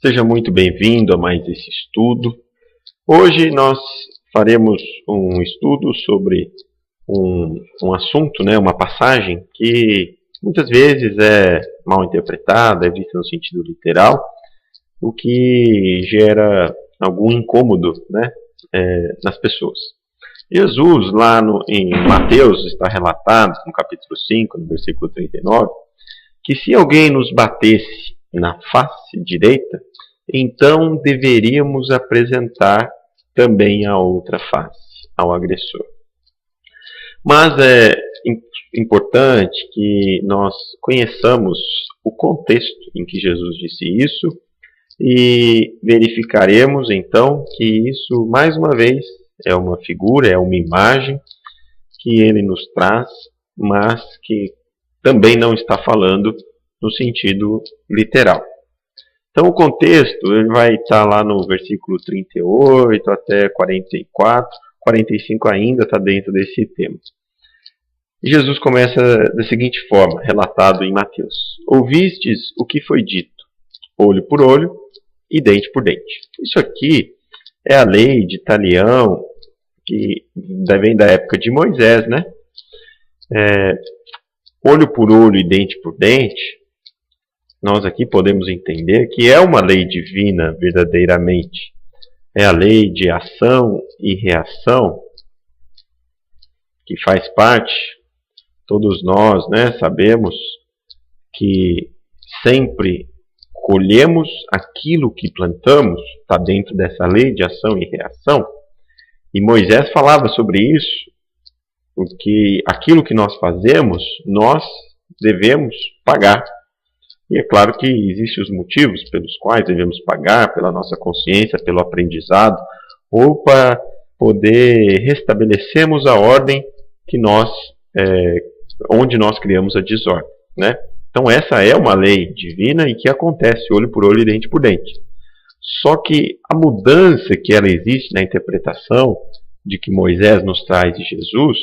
Seja muito bem-vindo a mais esse estudo. Hoje nós faremos um estudo sobre um assunto, uma passagem que muitas vezes é mal interpretada, é vista no sentido literal, o que gera algum incômodo, nas pessoas. Jesus, lá em Mateus, está relatado, no capítulo 5, no versículo 39, que se alguém nos batesse na face direita, então deveríamos apresentar também a outra face ao agressor. Mas é importante que nós conheçamos o contexto em que Jesus disse isso e verificaremos então que isso, mais uma vez, é uma figura, é uma imagem que ele nos traz, mas que também não está falando no sentido literal. Então o contexto ele vai estar lá no versículo 38 até 44, 45 ainda está dentro desse tema. E Jesus começa da seguinte forma, relatado em Mateus. Ouvistes o que foi dito, olho por olho e dente por dente. Isso aqui é a lei de talião, que vem da época de Moisés, olho por olho e dente por dente, nós aqui podemos entender que é uma lei divina verdadeiramente. É a lei de ação e reação que faz parte. Todos nós sabemos que sempre colhemos aquilo que plantamos, está dentro dessa lei de ação e reação. E Moisés falava sobre isso, porque aquilo que nós fazemos, nós devemos pagar. E é claro que existem os motivos pelos quais devemos pagar, pela nossa consciência, pelo aprendizado, ou para poder restabelecermos a ordem que onde nós criamos a desordem. Então essa é uma lei divina e que acontece olho por olho e dente por dente. Só que a mudança que ela existe na interpretação de que Moisés nos traz de Jesus,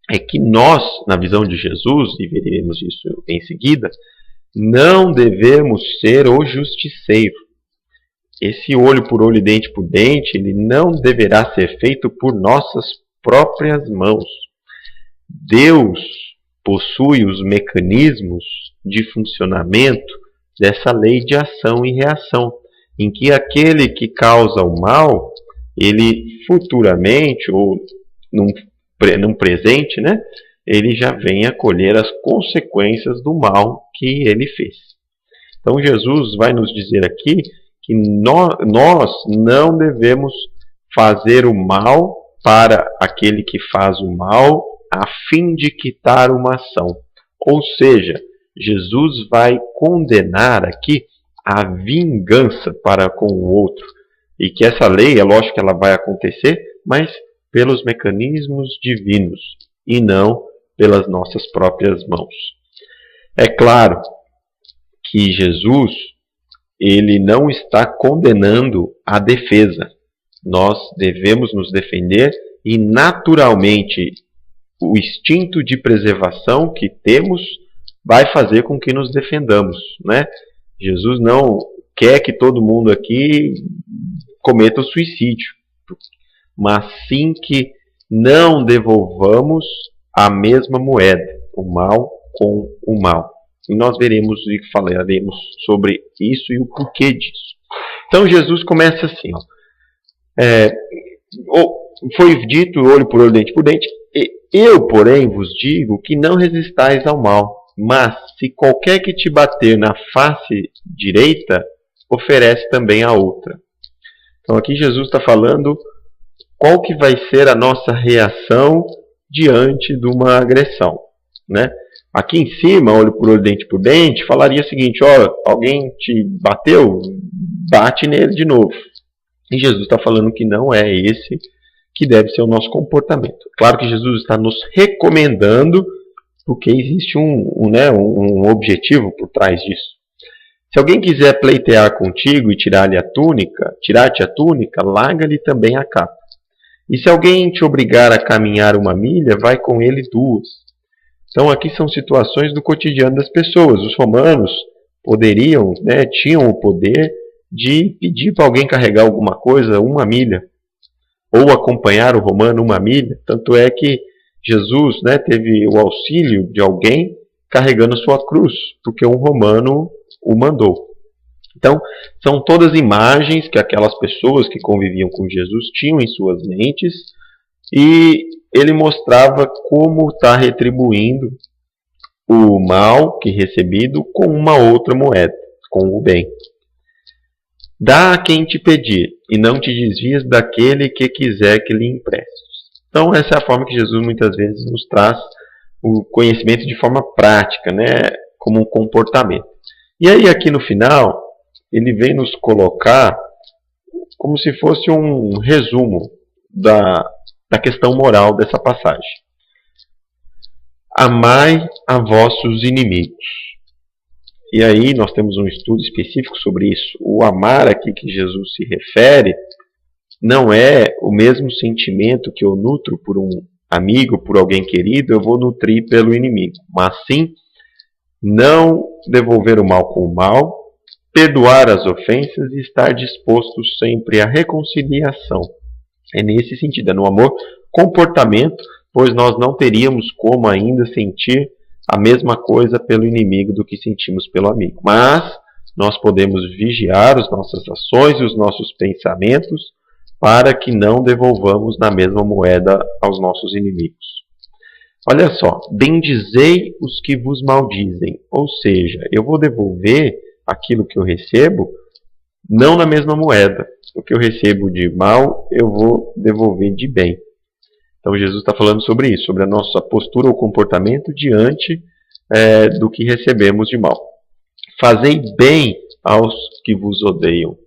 é que nós, na visão de Jesus, e veremos isso em seguida, não devemos ser o justiceiro. Esse olho por olho e dente por dente, ele não deverá ser feito por nossas próprias mãos. Deus possui os mecanismos de funcionamento dessa lei de ação e reação, em que aquele que causa o mal, ele futuramente, ou num presente, ele já vem a colher as consequências do mal que ele fez. Então Jesus vai nos dizer aqui que nós não devemos fazer o mal para aquele que faz o mal a fim de quitar uma ação. Ou seja, Jesus vai condenar aqui a vingança para com o outro. E que essa lei, é lógico que ela vai acontecer, mas pelos mecanismos divinos e não pelas nossas próprias mãos. É claro que Jesus, ele não está condenando a defesa. Nós devemos nos defender e naturalmente o instinto de preservação que temos vai fazer com que nos defendamos. Jesus não quer que todo mundo aqui cometa o suicídio, mas sim que não devolvamos a mesma moeda, o mal com o mal. E nós veremos e falaremos sobre isso e o porquê disso. Então Jesus começa assim, foi dito olho por olho, dente por dente, eu, porém, vos digo que não resistais ao mal, mas se qualquer que te bater na face direita, oferece também a outra. Então aqui Jesus está falando qual que vai ser a nossa reação diante de uma agressão. Aqui em cima, olho por olho, dente por dente, falaria o seguinte, alguém te bateu, bate nele de novo. E Jesus está falando que não é esse que deve ser o nosso comportamento. Claro que Jesus está nos recomendando, porque existe um objetivo por trás disso. Se alguém quiser pleitear contigo e tirar-te a túnica, larga-lhe também a capa. E se alguém te obrigar a caminhar 1 milha, vai com ele 2. Então aqui são situações do cotidiano das pessoas. Os romanos tinham o poder de pedir para alguém carregar alguma coisa 1 milha, ou acompanhar o romano 1 milha. Tanto é que Jesus, né, teve o auxílio de alguém carregando sua cruz, porque um romano o mandou. Então, são todas imagens que aquelas pessoas que conviviam com Jesus tinham em suas mentes, e ele mostrava como está retribuindo o mal que recebido com uma outra moeda, com o bem. Dá a quem te pedir, e não te desvies daquele que quiser que lhe emprestes. Então, essa é a forma que Jesus muitas vezes nos traz o conhecimento de forma prática, né, como um comportamento. E aí, aqui no final, ele vem nos colocar como se fosse um resumo da questão moral dessa passagem. Amai a vossos inimigos. E aí nós temos um estudo específico sobre isso. O amar aqui que Jesus se refere não é o mesmo sentimento que eu nutro por um amigo, por alguém querido, eu vou nutrir pelo inimigo. Mas sim, não devolver o mal com o mal, perdoar as ofensas e estar disposto sempre à reconciliação. É nesse sentido, é no amor comportamento, pois nós não teríamos como ainda sentir a mesma coisa pelo inimigo do que sentimos pelo amigo. Mas nós podemos vigiar as nossas ações e os nossos pensamentos para que não devolvamos na mesma moeda aos nossos inimigos. Olha só, bendizei os que vos maldizem, ou seja, eu vou devolver aquilo que eu recebo não na mesma moeda. O que eu recebo de mal, eu vou devolver de bem. Então Jesus está falando sobre isso, sobre a nossa postura ou comportamento diante do que recebemos de mal. Fazei bem aos que vos odeiam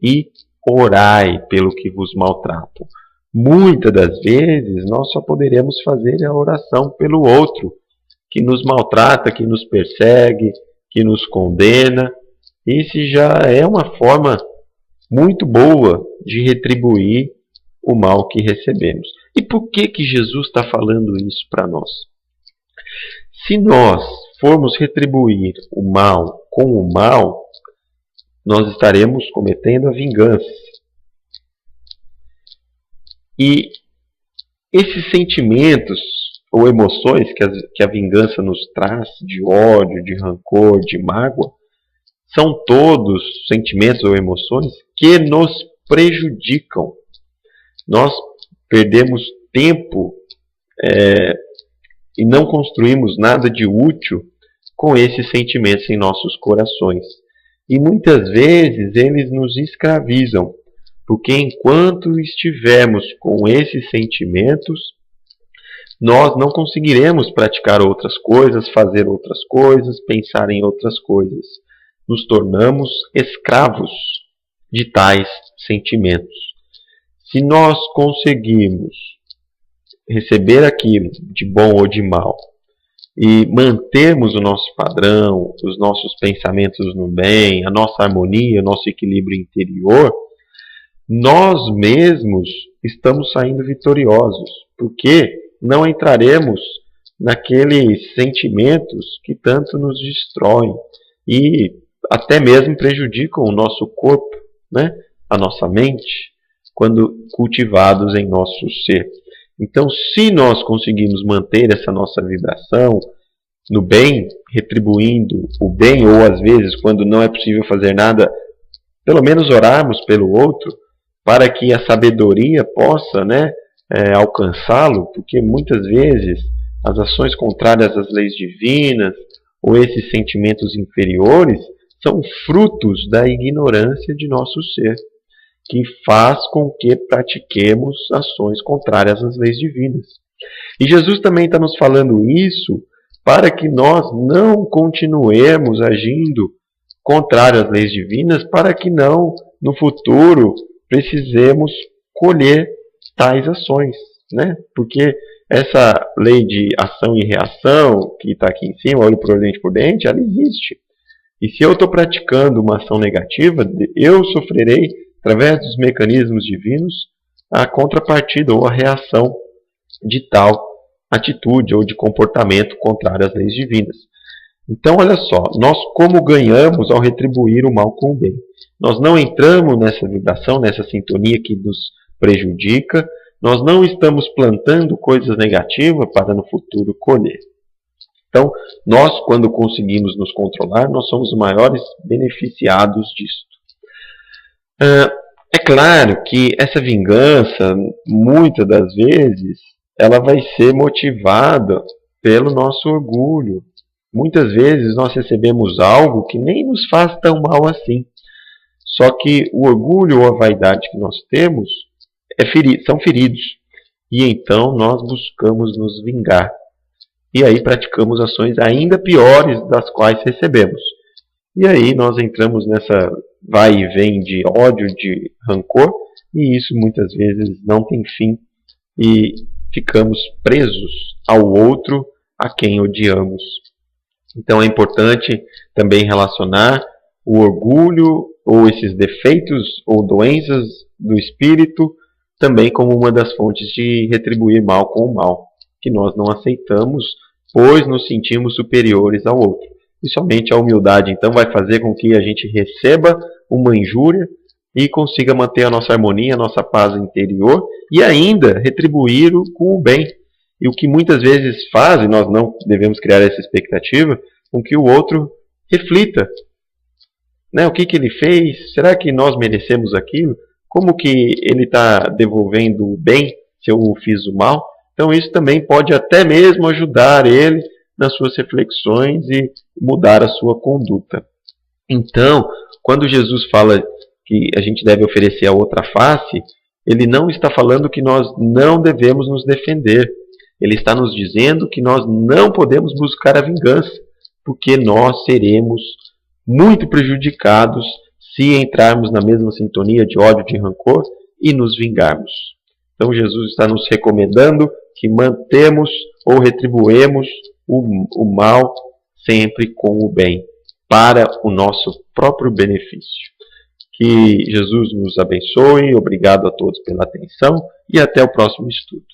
e orai pelo que vos maltratam. Muitas das vezes nós só poderemos fazer a oração pelo outro, que nos maltrata, que nos persegue, que nos condena. Isso já é uma forma muito boa de retribuir o mal que recebemos. E por que Jesus está falando isso para nós? Se nós formos retribuir o mal com o mal, nós estaremos cometendo a vingança. E esses sentimentos ou emoções que a vingança nos traz, de ódio, de rancor, de mágoa, são todos sentimentos ou emoções que nos prejudicam. Nós perdemos tempo e não construímos nada de útil com esses sentimentos em nossos corações. E muitas vezes eles nos escravizam, porque enquanto estivermos com esses sentimentos, nós não conseguiremos praticar outras coisas, fazer outras coisas, pensar em outras coisas. Nos tornamos escravos de tais sentimentos. Se nós conseguirmos receber aquilo de bom ou de mal e mantermos o nosso padrão, os nossos pensamentos no bem, a nossa harmonia, o nosso equilíbrio interior, nós mesmos estamos saindo vitoriosos, porque não entraremos naqueles sentimentos que tanto nos destroem e até mesmo prejudicam o nosso corpo, né? A nossa mente, quando cultivados em nosso ser. Então, se nós conseguimos manter essa nossa vibração no bem, retribuindo o bem, ou às vezes, quando não é possível fazer nada, pelo menos orarmos pelo outro, para que a sabedoria possa, alcançá-lo, porque muitas vezes as ações contrárias às leis divinas, ou esses sentimentos inferiores, são frutos da ignorância de nosso ser, que faz com que pratiquemos ações contrárias às leis divinas. E Jesus também está nos falando isso para que nós não continuemos agindo contrário às leis divinas, para que não, no futuro, precisemos colher tais ações, né? Porque essa lei de ação e reação, que está aqui em cima, olho por olho, dente por dente, ela existe. E se eu estou praticando uma ação negativa, eu sofrerei, através dos mecanismos divinos, a contrapartida ou a reação de tal atitude ou de comportamento contrário às leis divinas. Então, olha só, nós como ganhamos ao retribuir o mal com o bem? Nós não entramos nessa vibração, nessa sintonia que nos prejudica, nós não estamos plantando coisas negativas para no futuro colher. Então, nós, quando conseguimos nos controlar, nós somos os maiores beneficiados disso. É claro que essa vingança, muitas das vezes, ela vai ser motivada pelo nosso orgulho. Muitas vezes nós recebemos algo que nem nos faz tão mal assim. Só que o orgulho ou a vaidade que nós temos são feridos. E então nós buscamos nos vingar. E aí praticamos ações ainda piores das quais recebemos. E aí nós entramos nessa vai e vem de ódio, de rancor, e isso muitas vezes não tem fim. E ficamos presos ao outro a quem odiamos. Então é importante também relacionar o orgulho ou esses defeitos ou doenças do espírito também como uma das fontes de retribuir mal com o mal, que nós não aceitamos, pois nos sentimos superiores ao outro. E somente a humildade então vai fazer com que a gente receba uma injúria e consiga manter a nossa harmonia, a nossa paz interior e ainda retribuir-o com o bem. E o que muitas vezes faz, e nós não devemos criar essa expectativa, com que o outro reflita. O que ele fez? Será que nós merecemos aquilo? Como que ele está devolvendo o bem se eu fiz o mal? Então isso também pode até mesmo ajudar ele nas suas reflexões e mudar a sua conduta. Então, quando Jesus fala que a gente deve oferecer a outra face, ele não está falando que nós não devemos nos defender. Ele está nos dizendo que nós não podemos buscar a vingança, porque nós seremos muito prejudicados se entrarmos na mesma sintonia de ódio, de rancor e nos vingarmos. Então Jesus está nos recomendando que mantemos ou retribuemos o mal sempre com o bem, para o nosso próprio benefício. Que Jesus nos abençoe, obrigado a todos pela atenção e até o próximo estudo.